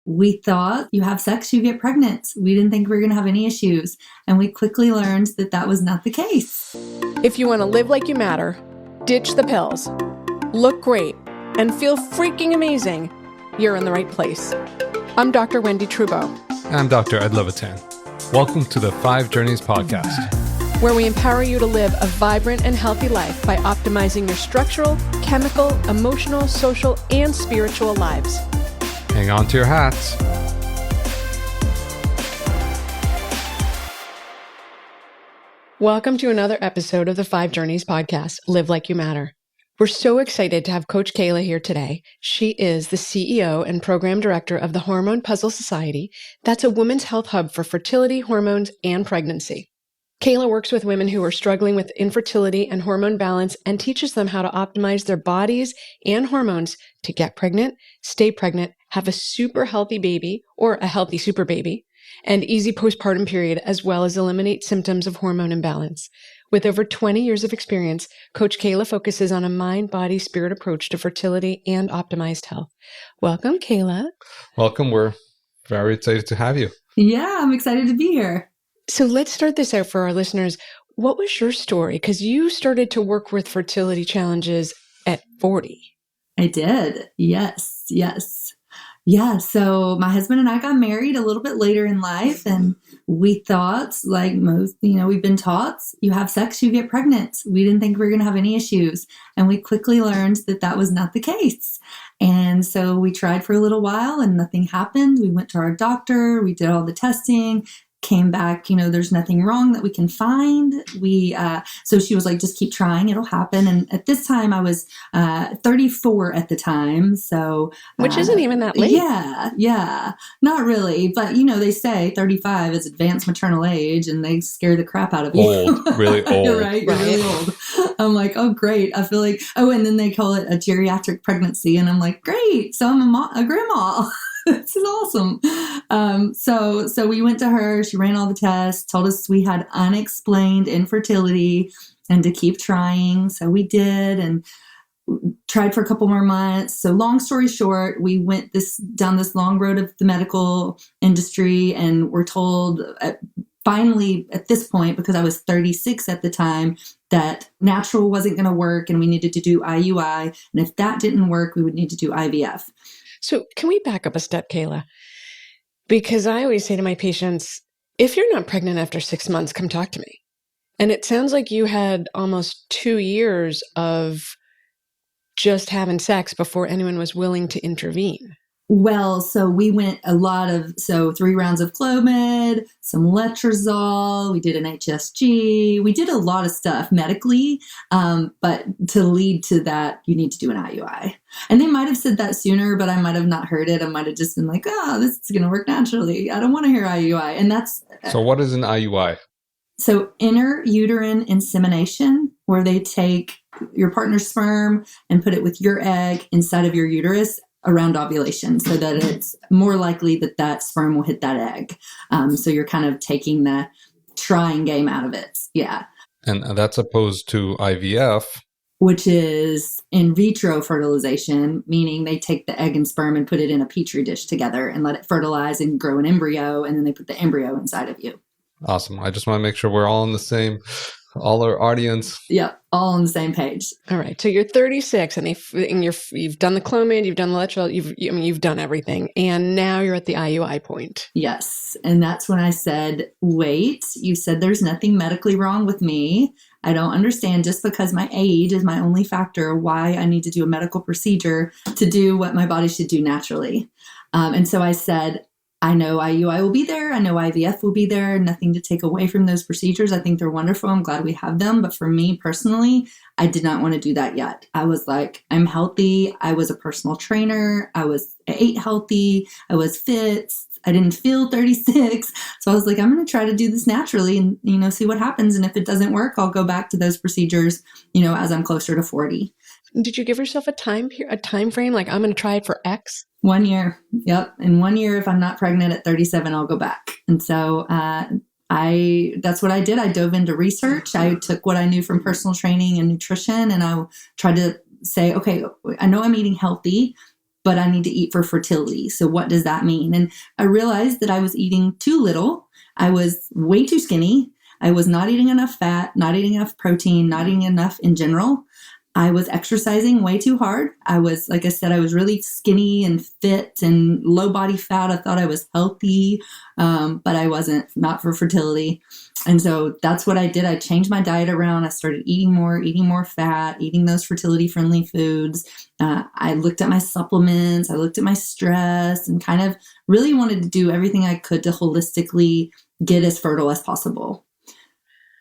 We thought you have sex, you get pregnant. We didn't think we were going to have any issues. And we quickly learned that that was not the case. If you want to live like you matter, ditch the pills, look great, and feel freaking amazing, you're in the right place. I'm Dr. Wendy Trudeau. I'm Dr. Ed Levitan. Welcome to the 5 Journeys podcast, where we empower you to live a vibrant and healthy life by optimizing your structural, chemical, emotional, social, and spiritual lives. Hang on to your hats. Welcome to another episode of the 5 Journeys podcast, Live Like You Matter. We're so excited to have Coach Kela here today. She is the CEO and Program Director of the Hormone Puzzle Society. That's a women's health hub for fertility, hormones, and pregnancy. Kela works with women who are struggling with infertility and hormone balance and teaches them how to optimize their bodies and hormones to get pregnant, stay pregnant, have a super healthy baby or a healthy super baby, and easy postpartum period, as well as eliminate symptoms of hormone imbalance. With over 20 years of experience, Coach Kela focuses on a mind, body, spirit approach to fertility and optimized health. Welcome, Kela. Welcome. We're very excited to have you. Yeah, I'm excited to be here. So let's start this out for our listeners. What was your story? Because you started to work with fertility challenges at 40. I did. Yes. Yeah, so my husband and I got married a little bit later in life, and we thought, like most, we've been taught, you have sex, you get pregnant. We didn't think we were going to have any issues. And we quickly learned that that was not the case. And so we tried for a little while and nothing happened. We went to our doctor, we did all the testing, came back, there's nothing wrong that we can find. So she was like, just keep trying, it'll happen. And at this time I was 34 at the time. So, which isn't even that late. Yeah, not really. But they say 35 is advanced maternal age and they scare the crap out of you. Old, really old. You're right. You're really old. I'm like, oh, great. I feel like, and then they call it a geriatric pregnancy. And I'm like, great. So I'm a grandma. This is awesome. So we went to her. She ran all the tests, told us we had unexplained infertility and to keep trying. So we did and tried for a couple more months. So long story short, we went down this long road of the medical industry and we're told finally at this point, because I was 36 at the time, that natural wasn't going to work and we needed to do IUI. And if that didn't work, we would need to do IVF. So can we back up a step, Kela? Because I always say to my patients, if you're not pregnant after 6 months, come talk to me. And it sounds like you had almost 2 years of just having sex before anyone was willing to intervene. Well, so we went 3 rounds of Clomid, some letrozole, we did an HSG, we did a lot of stuff medically, but to lead to that, you need to do an IUI. And they might have said that sooner, but I might have not heard it. I might have just been like, this is going to work naturally. I don't want to hear IUI. And that's... So what is an IUI? So intrauterine insemination, where they take your partner's sperm and put it with your egg inside of your uterus around ovulation so that it's more likely that sperm will hit that egg. So you're kind of taking the trying game out of it. Yeah. And that's opposed to IVF, which is in vitro fertilization, meaning they take the egg and sperm and put it in a petri dish together and let it fertilize and grow an embryo. And then they put the embryo inside of you. Awesome. I just want to make sure we're all on the same, all our audience. Yep. All on the same page. All right. So you're 36 and you've done the Clomid, you've done the letrozole, you've done everything. And now you're at the IUI point. Yes. And that's when I said, wait, you said there's nothing medically wrong with me. I don't understand just because my age is my only factor why I need to do a medical procedure to do what my body should do naturally. And so I said, I know IUI will be there. I know IVF will be there. Nothing to take away from those procedures. I think they're wonderful. I'm glad we have them. But for me personally, I did not want to do that yet. I was like, I'm healthy. I was a personal trainer. I ate healthy. I was fit. I didn't feel 36. So I was like, I'm going to try to do this naturally and, see what happens. And if it doesn't work, I'll go back to those procedures, as I'm closer to 40. Did you give yourself a time frame? Like, I'm going to try it for X? 1 year. Yep. In 1 year, if I'm not pregnant at 37, I'll go back. And so that's what I did. I dove into research. I took what I knew from personal training and nutrition, and I tried to say, okay, I know I'm eating healthy. but I need to eat for fertility. So what does that mean? And I realized that I was eating too little. I was way too skinny. I was not eating enough fat, not eating enough protein, not eating enough in general. I was exercising way too hard. I was, like I said, I was really skinny and fit and low body fat. I thought I was healthy, but I wasn't, not for fertility. And so that's what I did. I changed my diet around. I started eating more fat, eating those fertility friendly foods. I looked at my supplements. I looked at my stress and kind of really wanted to do everything I could to holistically get as fertile as possible.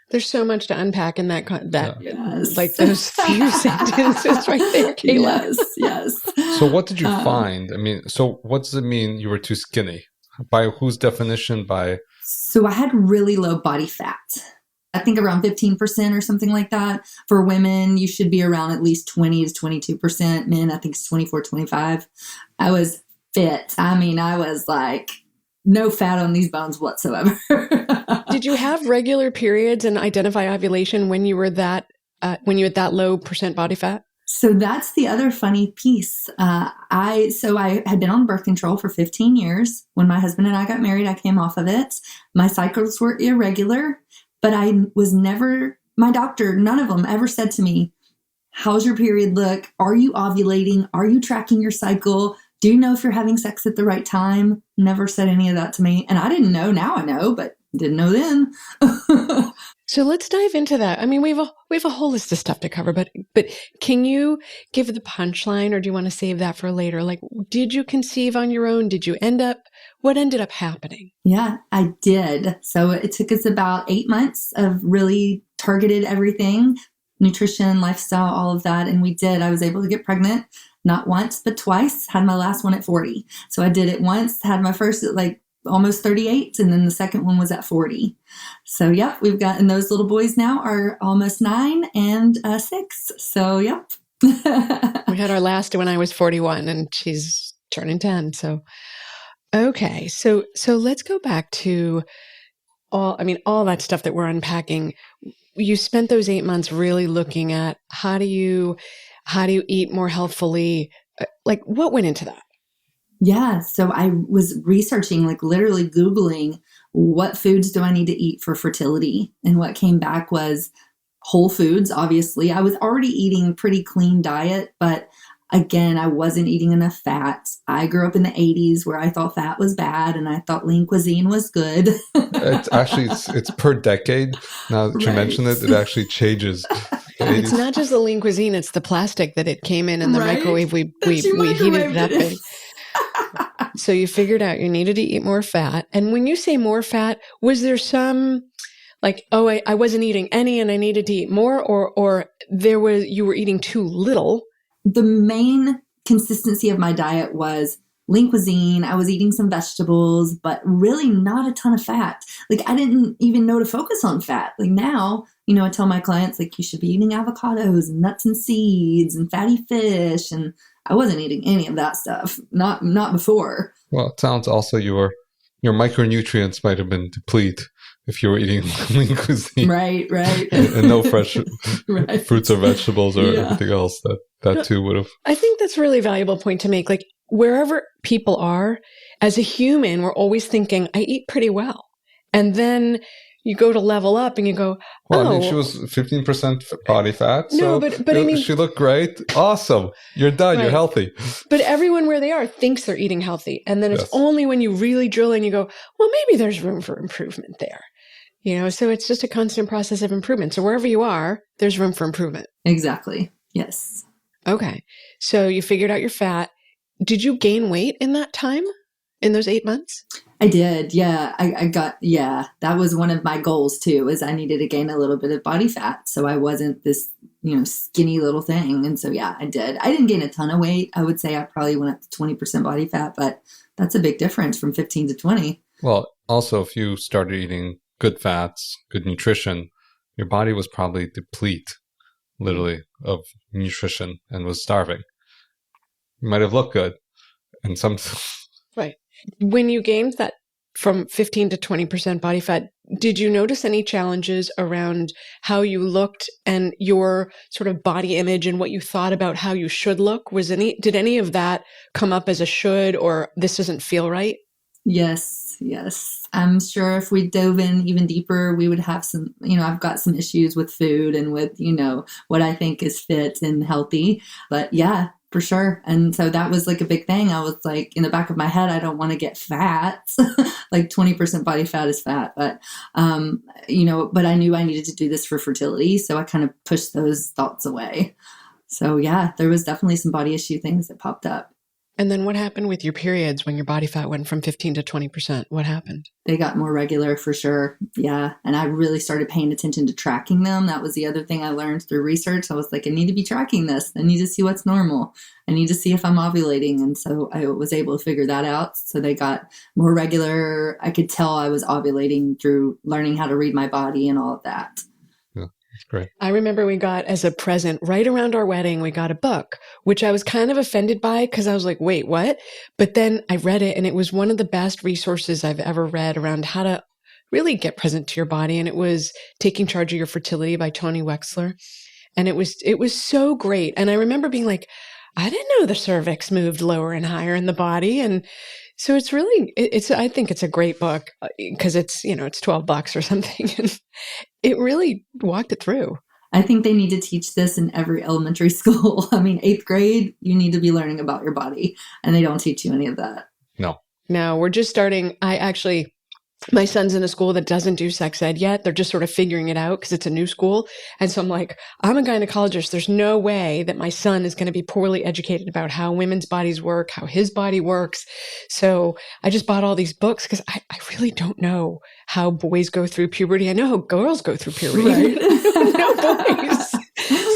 There's so much to unpack in that, Yes. like those few sentences right there, Kela. Yes. So what did you find? I mean, so what does it mean you were too skinny? By whose definition? By... So I had really low body fat. I think around 15% or something like that. For women, you should be around at least 20 to 22%. Men, I think it's 24, 25. I was fit. I mean, I was like no fat on these bones whatsoever. Did you have regular periods and identify ovulation when you were when you had that low percent body fat? So that's the other funny piece. I had been on birth control for 15 years. When my husband and I got married, I came off of it. My cycles were irregular, but I was never, my doctor, none of them ever said to me, how's your period look? Are you ovulating? Are you tracking your cycle? Do you know if you're having sex at the right time? Never said any of that to me. And I didn't know. Now I know, but didn't know then. So let's dive into that. I mean, we have a whole list of stuff to cover, but can you give the punchline, or do you want to save that for later? Like, did you conceive on your own? What ended up happening? Yeah, I did. So it took us about 8 months of really targeted everything, nutrition, lifestyle, all of that. And we did. I was able to get pregnant, not once, but twice. Had my last one at 40. So I did it once, had my first at like almost 38, and then the second one was at 40. So yep, we've got, and those little boys now are almost 9 and 6. So yep. We had our last when I was 41, and she's turning 10. So okay, so let's go back to all that stuff that we're unpacking. You spent those 8 months really looking at how do you eat more healthfully? Like, what went into that? Yeah. So I was researching, like literally Googling, what foods do I need to eat for fertility? And what came back was whole foods. Obviously, I was already eating pretty clean diet, but again, I wasn't eating enough fats. I grew up in the 80s where I thought fat was bad and I thought lean cuisine was good. It's per decade. Now that you mention it, it actually changes. It's not just the lean cuisine, it's the plastic that it came in the microwave. We heated it up in. So you figured out you needed to eat more fat. And when you say more fat, was there some like, I wasn't eating any and I needed to eat more, or you were eating too little? The main consistency of my diet was lean cuisine. I was eating some vegetables, but really not a ton of fat. Like I didn't even know to focus on fat. Like now, I tell my clients, like, you should be eating avocados and nuts and seeds and fatty fish. And I wasn't eating any of that stuff. Not before. Well, it sounds also your micronutrients might have been depleted if you were eating lean cuisine. Right. and no fresh fruits or vegetables or anything else that too would have. I think that's a really valuable point to make. Like wherever people are, as a human, we're always thinking, I eat pretty well. And then you go to level up and you go, well, I mean, she was 15% body fat. No, so but I mean, she looked great. Awesome. You're done. Right. You're healthy. But everyone where they are thinks they're eating healthy. And then it's only when you really drill in, you go, well, maybe there's room for improvement there. So it's just a constant process of improvement. So wherever you are, there's room for improvement. Exactly. Yes. Okay. So you figured out your fat. Did you gain weight in that time? In those 8 months? I did. Yeah. That was one of my goals too, is I needed to gain a little bit of body fat. So I wasn't this, skinny little thing. And so, yeah, I did. I didn't gain a ton of weight. I would say I probably went up to 20% body fat, but that's a big difference from 15 to 20. Well, also if you started eating good fats, good nutrition, your body was probably depleted literally of nutrition and was starving. You might have looked good and some... Right. When you gained that from 15 to 20% body fat, did you notice any challenges around how you looked and your sort of body image and what you thought about how you should look? Did any of that come up as a should, or this doesn't feel right? Yes, yes. I'm sure if we dove in even deeper, we would have some, I've got some issues with food and with, what I think is fit and healthy. But yeah, for sure. And so that was like a big thing. I was like, in the back of my head, I don't want to get fat. Like 20% body fat is fat. But, but I knew I needed to do this for fertility. So I kind of pushed those thoughts away. So yeah, there was definitely some body issue things that popped up. And then what happened with your periods when your body fat went from 15 to 20%? What happened? They got more regular for sure. Yeah. And I really started paying attention to tracking them. That was the other thing I learned through research. I was like, I need to be tracking this. I need to see what's normal. I need to see if I'm ovulating. And so I was able to figure that out. So they got more regular. I could tell I was ovulating through learning how to read my body and all of that. Great. I remember we got as a present right around our wedding, we got a book, which I was kind of offended by because I was like, wait, what? But then I read it and it was one of the best resources I've ever read around how to really get present to your body. And it was Taking Charge of Your Fertility by Toni Wexler. And it was so great. And I remember being like, I didn't know the cervix moved lower and higher in the body. And so I think it's a great book because it's $12 or something. And it really walked it through. I think they need to teach this in every elementary school. I mean, 8th grade, you need to be learning about your body, and they don't teach you any of that. No, we're just starting. My son's in a school that doesn't do sex ed yet. They're just sort of figuring it out because it's a new school. And so I'm like, I'm a gynecologist. There's no way that my son is going to be poorly educated about how women's bodies work, how his body works. So I just bought all these books because I really don't know how boys go through puberty. I know how girls go through puberty. Right. No boys.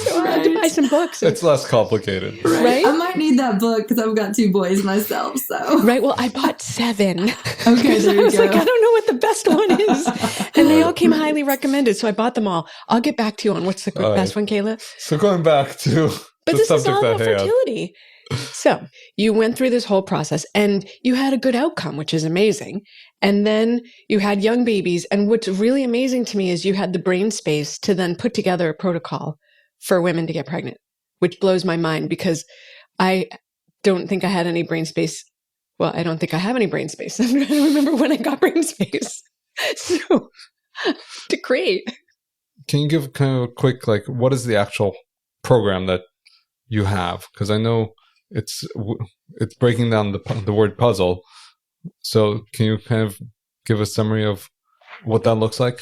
So I had to buy some books. It's less complicated. Right? I might need that book because I've got 2 boys myself. So Right. Well, I bought 7. Okay, there you I was go. like, I don't know what the best one is. And they all came highly recommended. So I bought them all. I'll get back to you on what's the best one, Kayla. So going back to But the this is subject all at about hand. fertility. So you went through this whole process and you had a good outcome, which is amazing. And then you had young babies. And what's really amazing to me is you had the brain space to then put together a protocol for women to get pregnant, which blows my mind because I don't think I had any brain space. Well, I don't think I have any brain space. I'm trying to remember when I got brain space. So to create. Can you give kind of a quick, what is the actual program that you have? Because I know it's breaking down the word puzzle. So can you kind of give a summary of what that looks like?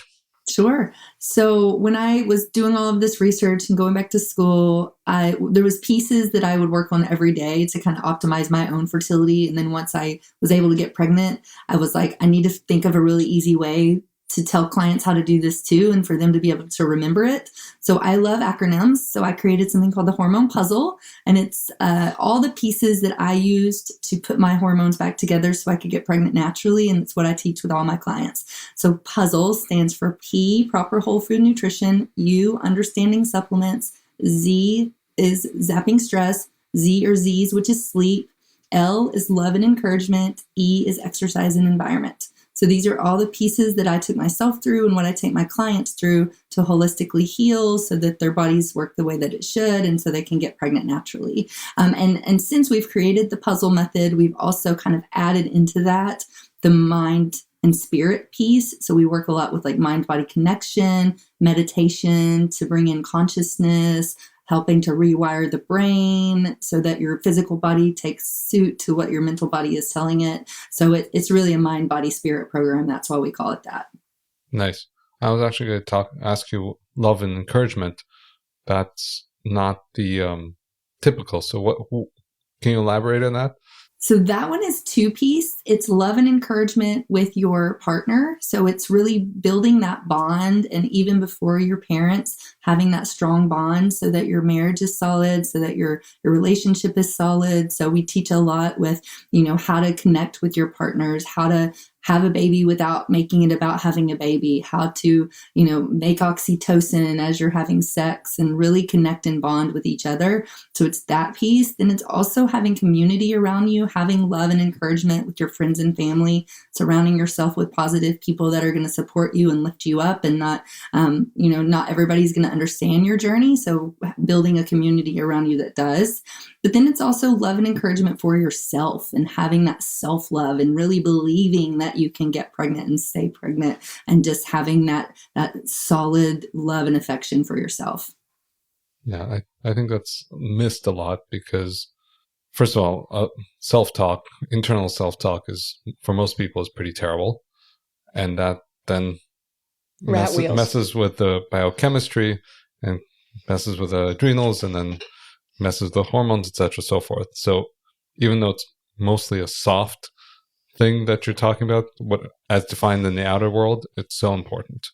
Sure. So when I was doing all of this research and going back to school, there was pieces that I would work on every day to kind of optimize my own fertility. And then once I was able to get pregnant, I was like, I need to think of a really easy way to tell clients how to do this too, and for them to be able to remember it. So I love acronyms. So I created something called the hormone puzzle, and it's all the pieces that I used to put my hormones back together so I could get pregnant naturally. And it's what I teach with all my clients. So puzzle stands for P, proper whole food nutrition, U, understanding supplements, Z is zapping stress, Z or Z's, which is sleep, L is love and encouragement, E is exercise and environment. So these are all the pieces that I took myself through and what I take my clients through to holistically heal so that their bodies work the way that it should and so they can get pregnant naturally. And since we've created the puzzle method, we've also kind of added into that the mind and spirit piece. So we work a lot with mind-body connection, meditation to bring in consciousness, helping to rewire the brain so that your physical body takes suit to what your mental body is telling it. So it's really a mind, body, spirit program. That's why we call it that. Nice. I was actually going to ask you love and encouragement. That's not the typical. So can you elaborate on that? So that one is 2-piece. It's love and encouragement with your partner. So it's really building that bond. And even before your parents having that strong bond so that your marriage is solid, so that your relationship is solid. So we teach a lot with, how to connect with your partners, how to have a baby without making it about having a baby, how to, make oxytocin as you're having sex and really connect and bond with each other. So it's that piece. Then it's also having community around you, having love and encouragement with your friends and family, surrounding yourself with positive people that are going to support you and lift you up, and not, not everybody's going to understand your journey. So building a community around you that does. But then it's also love and encouragement for yourself, and having that self-love and really believing that you can get pregnant and stay pregnant, and just having that solid love and affection for yourself. Yeah, I think that's missed a lot because, first of all, self-talk, internal self-talk is, for most people, is pretty terrible. And that then messes with the biochemistry and messes with the adrenals, and then messes with the hormones, etc., so forth. So even though it's mostly a soft thing that you're talking about, what as defined in the outer world, it's so important.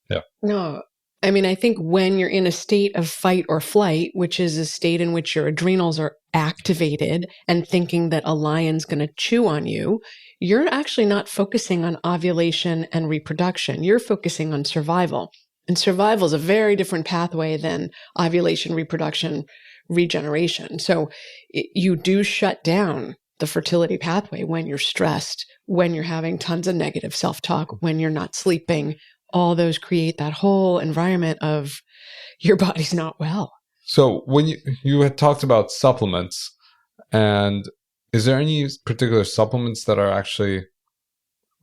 Yeah. No, I mean, I think when you're in a state of fight or flight, which is a state in which your adrenals are activated and thinking that a lion's going to chew on you, you're actually not focusing on ovulation and reproduction. You're focusing on survival. And survival is a very different pathway than ovulation, reproduction, regeneration. So you do shut down the fertility pathway when you're stressed, when you're having tons of negative self-talk, when you're not sleeping. All those create that whole environment of your body's not well. So when you had talked about supplements, and is there any particular supplements that are actually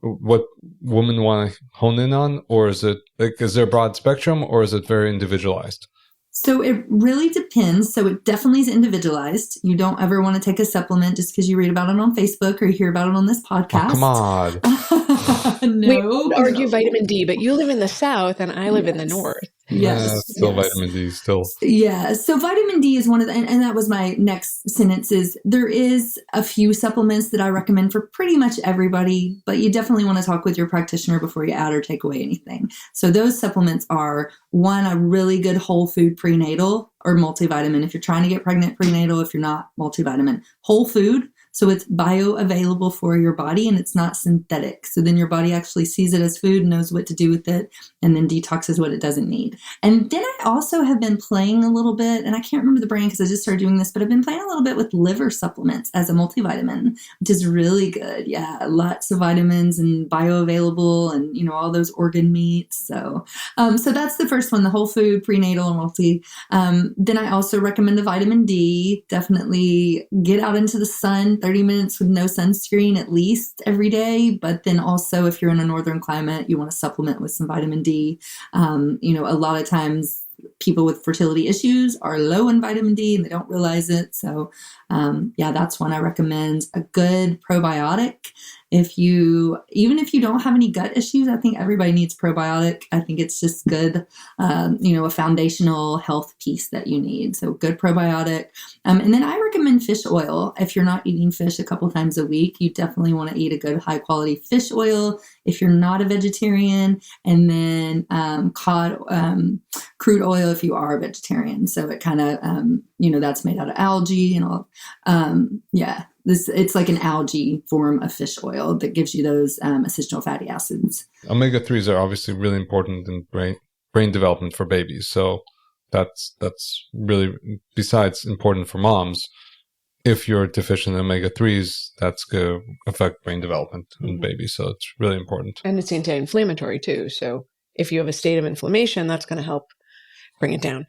what women want to hone in on, or is it is there a broad spectrum, or is it very individualized? So it really depends. So it definitely is individualized. You don't ever want to take a supplement just because you read about it on Facebook or you hear about it on this podcast. Oh, come on. No, we would argue vitamin D, but you live in the South and I live in the North. Yes. Still vitamin D, still. Yeah. So vitamin D is one of the, and that was my next sentence, is there is a few supplements that I recommend for pretty much everybody, but you definitely want to talk with your practitioner before you add or take away anything. So those supplements are, one, a really good whole food prenatal or multivitamin. If you're trying to get pregnant, prenatal. If you're not, multivitamin. Whole food. So it's bioavailable for your body and it's not synthetic. So then your body actually sees it as food, knows what to do with it, and then detoxes what it doesn't need. And then I also have been playing a little bit, and I can't remember the brand because I just started doing this, but I've been playing a little bit with liver supplements as a multivitamin, which is really good. Yeah, lots of vitamins and bioavailable and, all those organ meats. So that's the first one, the whole food, prenatal, and multi. Then I also recommend the vitamin D. Definitely get out into the sun, 30 minutes with no sunscreen at least every day. But then also if you're in a northern climate, you want to supplement with some vitamin D. A lot of times people with fertility issues are low in vitamin D and they don't realize it. So that's one I recommend. A good probiotic. Even if you don't have any gut issues, I think everybody needs probiotic. I think it's just good, a foundational health piece that you need. So good probiotic. And then I recommend fish oil. If you're not eating fish a couple times a week, you definitely want to eat a good high quality fish oil if you're not a vegetarian. And then crude oil if you are a vegetarian. So it kind of, that's made out of algae and all. It's like an algae form of fish oil that gives you those essential fatty acids. Omega-3s are obviously really important in brain development for babies. So that's really, besides important for moms, if you're deficient in omega-3s, that's going to affect brain development in babies. So it's really important. And it's anti-inflammatory too. So if you have a state of inflammation, that's going to help bring it down.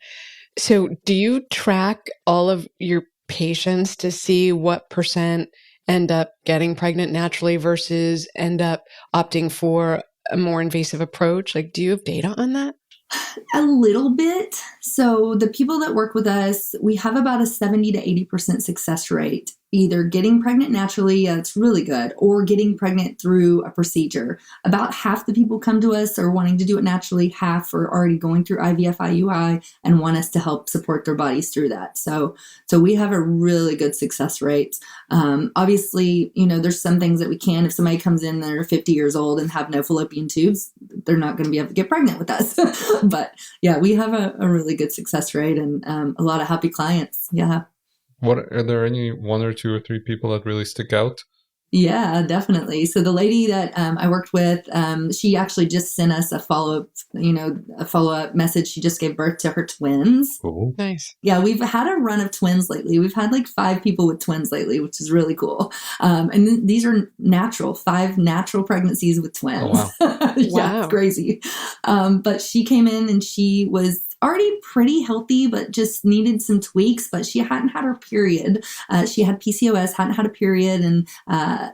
So do you track all of your patients to see what percent end up getting pregnant naturally versus end up opting for a more invasive approach? Like, do you have data on that? A little bit. So the people that work with us, we have about a 70 to 80% success rate either getting pregnant naturally, yeah, it's really good, or getting pregnant through a procedure. About half the people come to us are wanting to do it naturally, half are already going through IVF, IUI, and want us to help support their bodies through that. So we have a really good success rate. Obviously, there's some things that we can. If somebody comes in, they're 50 years old and have no fallopian tubes, they're not going to be able to get pregnant with us. But yeah, we have a really good success rate and a lot of happy clients. Yeah. Are there any one or two or three people that really stick out? Yeah, definitely. So the lady that I worked with, she actually just sent us a follow-up message. She just gave birth to her twins. Cool. Nice. Yeah, we've had a run of twins lately. We've had like 5 people with twins lately, which is really cool. And these are 5 natural pregnancies with twins. Oh, wow. Yeah, Wow. it's crazy. But she came in and she was already pretty healthy, but just needed some tweaks. But she hadn't had her period. She had PCOS, hadn't had a period in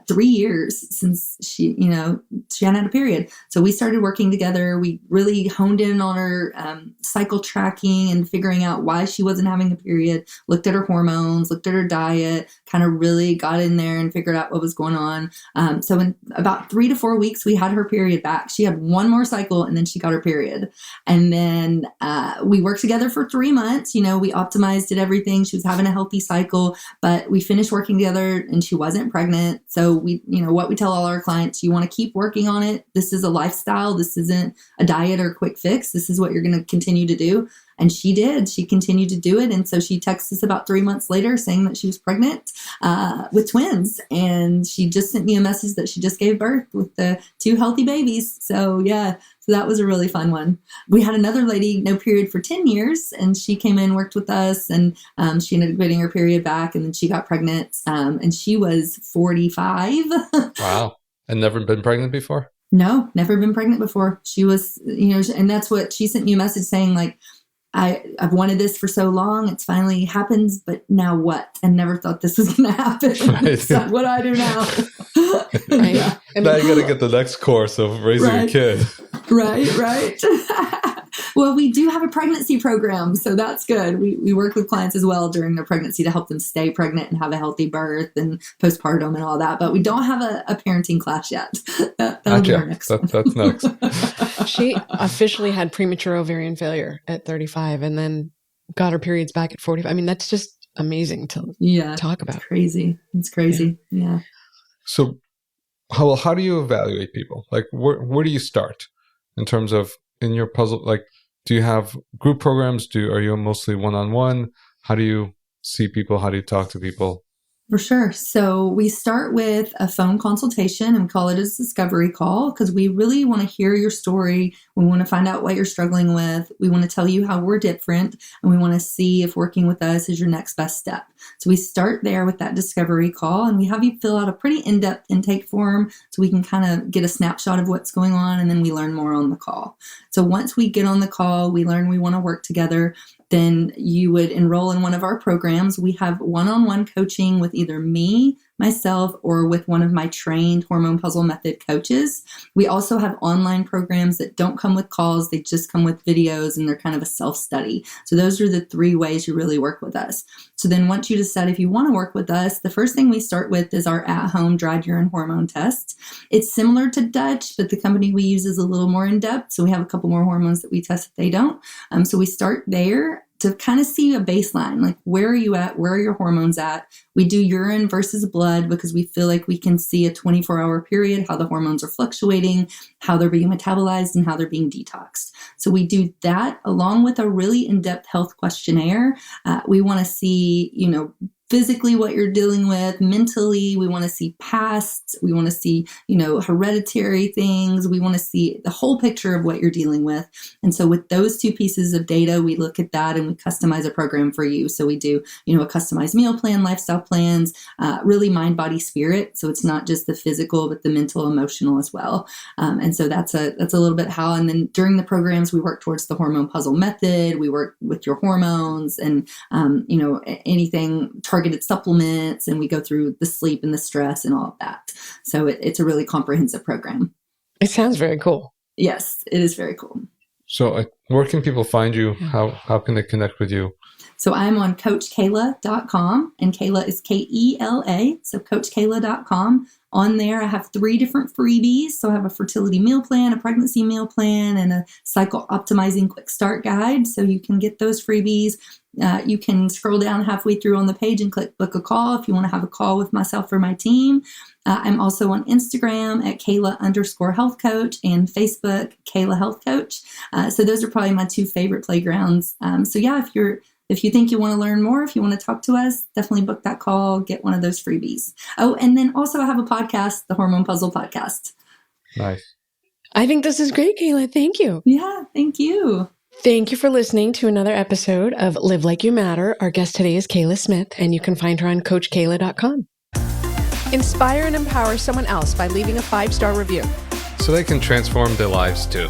3 years since she hadn't had a period. So we started working together. We really honed in on her cycle tracking and figuring out why she wasn't having a period, looked at her hormones, looked at her diet, kind of really got in there and figured out what was going on. So in about 3 to 4 weeks, we had her period back. She had one more cycle and then she got her period. And then we worked together for 3 months. We optimized it, everything. She was having a healthy cycle, but we finished working together and she wasn't pregnant. So we, what we tell all our clients, you want to keep working on it. This is a lifestyle. This isn't a diet or a quick fix. This is what you're going to continue to do. And she did. She continued to do it. And so she texted us about 3 months later saying that she was pregnant with twins. And she just sent me a message that she just gave birth with the 2 healthy babies. So yeah, so that was a really fun one. We had another lady, no period for 10 years. And she came in, worked with us, and she ended up getting her period back. And then she got pregnant. And she was 45. Wow. And never been pregnant before? No, never been pregnant before. She was, and that's what she sent me a message saying, like, I've wanted this for so long. It's finally happens, but now what? And never thought this was going to happen. Right. So what do I do now? Right. Yeah. Now you got to get the next course of raising a kid. Right. Well, we do have a pregnancy program, so that's good. We work with clients as well during their pregnancy to help them stay pregnant and have a healthy birth and postpartum and all that. But we don't have a parenting class yet. That'll be our next one. That's next. She officially had premature ovarian failure at 35 and then got her periods back at 45. I mean, that's just amazing to talk about. It's crazy. It's crazy. Yeah. So how do you evaluate people? Like, where do you start in terms of in your puzzle? Like, do you have group programs? Are you mostly one-on-one? How do you see people? How do you talk to people? For sure. So we start with a phone consultation and we call it a discovery call because we really want to hear your story. We want to find out what you're struggling with. We want to tell you how we're different and we want to see if working with us is your next best step. So we start there with that discovery call and we have you fill out a pretty in-depth intake form so we can kind of get a snapshot of what's going on and then we learn more on the call. So once we get on the call, we learn we want to work together. Then you would enroll in one of our programs. We have one-on-one coaching with either me, myself, or with one of my trained hormone puzzle method coaches. We also have online programs that don't come with calls. They just come with videos and they're kind of a self-study. So those are the 3 ways you really work with us. So then once you decide if you want to work with us, the first thing we start with is our at-home dried urine hormone test. It's similar to Dutch, but the company we use is a little more in-depth. So we have a couple more hormones that we test if they don't. So we start there to kind of see a baseline, like where are you at? Where are your hormones at? We do urine versus blood because we feel like we can see a 24-hour period, how the hormones are fluctuating, how they're being metabolized, and how they're being detoxed. So we do that along with a really in-depth health questionnaire. We want to see, physically what you're dealing with, mentally, we want to see pasts, we want to see, hereditary things, we want to see the whole picture of what you're dealing with. And so with those 2 pieces of data, we look at that and we customize a program for you. So we do, a customized meal plan, lifestyle plans, really mind, body, spirit. So it's not just the physical, but the mental, emotional as well. And so that's a little bit how, and then during the programs, we work towards the hormone puzzle method. We work with your hormones and, anything targeted supplements, and we go through the sleep and the stress and all of that. So it's a really comprehensive program. It sounds very cool. Yes, it is very cool. So where can people find you? How can they connect with you? So I'm on CoachKela.com, and Kela is Kela. So CoachKela.com. On there, I have 3 different freebies. So I have a fertility meal plan, a pregnancy meal plan, and a cycle optimizing quick start guide. So you can get those freebies. You can scroll down halfway through on the page and click book a call if you want to have a call with myself or my team. I'm also on Instagram at Kela_health coach and Facebook, Kela Health Coach. So those are probably my 2 favorite playgrounds. So yeah, if you think you want to learn more, if you want to talk to us, definitely book that call, get one of those freebies. Oh, and then also I have a podcast, the Hormone Puzzle Podcast. Nice. I think this is great, Kela. Thank you. Yeah, thank you. Thank you for listening to another episode of Live Like You Matter. Our guest today is Kela Smith, and you can find her on CoachKela.com. Inspire and empower someone else by leaving a 5-star review, so they can transform their lives too.